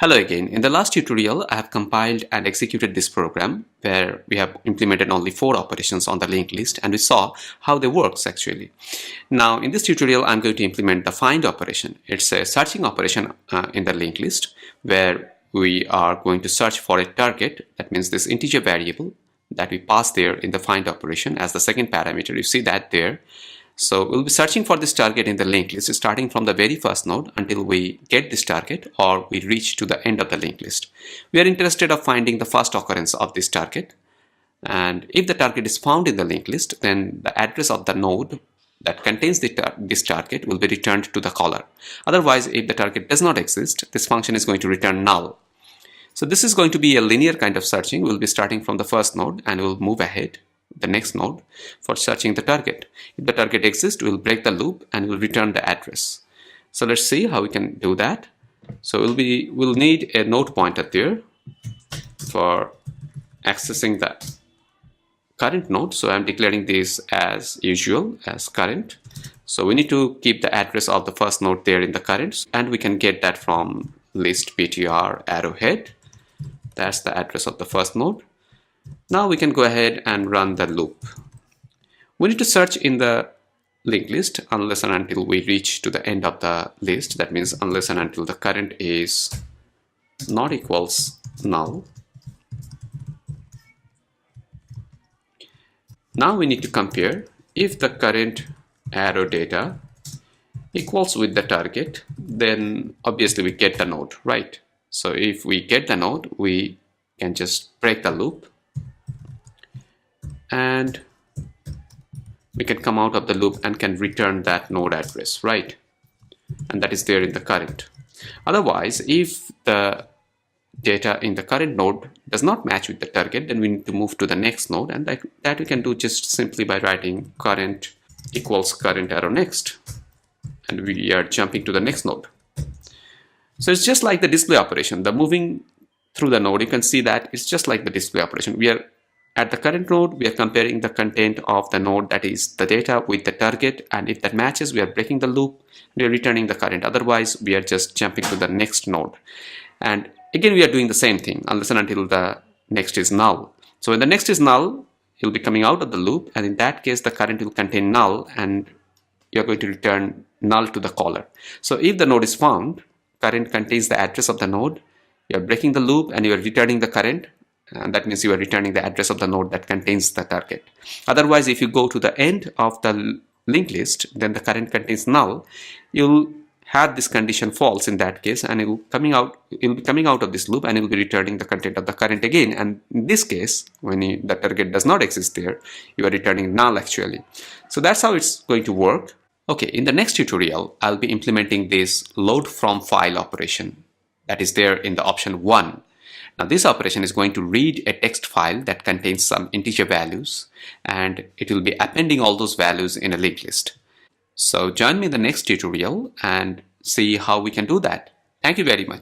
Hello again. In the last tutorial, I have compiled and executed this program where we have implemented only 4 operations on the linked list, and we saw how they works actually. Now in this tutorial, I'm going to implement the find operation. It's a searching operation in the linked list where we are going to search for a target. That means this integer variable that we pass there in the find operation as the second parameter. You see that there. So we'll be searching for this target in the linked list starting from the very first node until we get this target or we reach to the end of the linked list. We are interested of finding the first occurrence of this target, and if the target is found in the linked list, then the address of the node that contains this target will be returned to the caller. Otherwise, if the target does not exist, this function is going to return null. So this is going to be a linear kind of searching. We'll be starting from the first node and we'll move ahead the next node for searching the target. If the target exists, we'll break the loop and we'll return the address. So let's see how we can do that. So we'll need a node pointer there for accessing the current node. So I'm declaring this as usual as current. So we need to keep the address of the first node there in the current, and we can get that from list ptr arrowhead. That's the address of the first node. Now we can go ahead and run the loop. We need to search in the linked list unless and until we reach to the end of the list. That means unless and until the current is not equals null. Now we need to compare if the current arrow data equals with the target, then obviously we get the node, right? So if we get the node, we can just break the loop and we can come out of the loop and can return that node address, right? And that is there in the current. Otherwise, if the data in the current node does not match with the target, then we need to move to the next node, and that we can do just simply by writing current equals current arrow next, and we are jumping to the next node. So it's just like the display operation. The moving through the node, you can see that it's just like the display operation. We are at the current node, we are comparing the content of the node, that is the data, with the target, and if that matches, we are breaking the loop, we are returning the current. Otherwise, we are just jumping to the next node. And again, we are doing the same thing unless and until the next is null. So when the next is null, you'll be coming out of the loop, and in that case, the current will contain null, and you're going to return null to the caller. So if the node is found, current contains the address of the node, you're breaking the loop and you're returning the current, and that means you are returning the address of the node that contains the target. Otherwise, if you go to the end of the linked list, then the current contains null, you'll have this condition false in that case, and you'll be coming out of this loop and you'll be returning the content of the current again. And in this case, when the target does not exist there, you are returning null actually. So that's how it's going to work. Okay, in the next tutorial, I'll be implementing this load from file operation that is there in the option 1. Now this operation is going to read a text file that contains some integer values, and it will be appending all those values in a linked list. So join me in the next tutorial and see how we can do that. Thank you very much.